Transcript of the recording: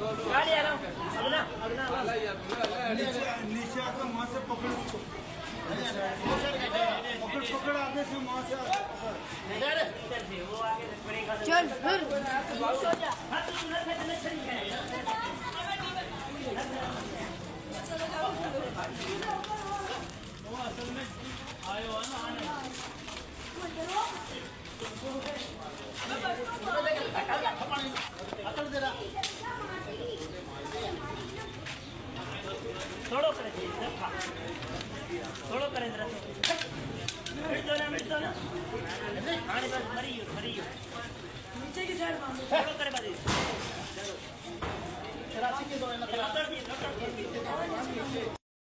गाड़ी आ रहा हूँ अगला अगला नीचे आकर वहाँ से पकड़ पकड़ पकड़ आगे से वहाँ से वो आगे पड़ेगा चल फिर असल में आयो ना आने थोड़ो करे थोड़ो करे जरा मिट दो ना आने बस मरी नीचे की साइड थोड़ो करे बस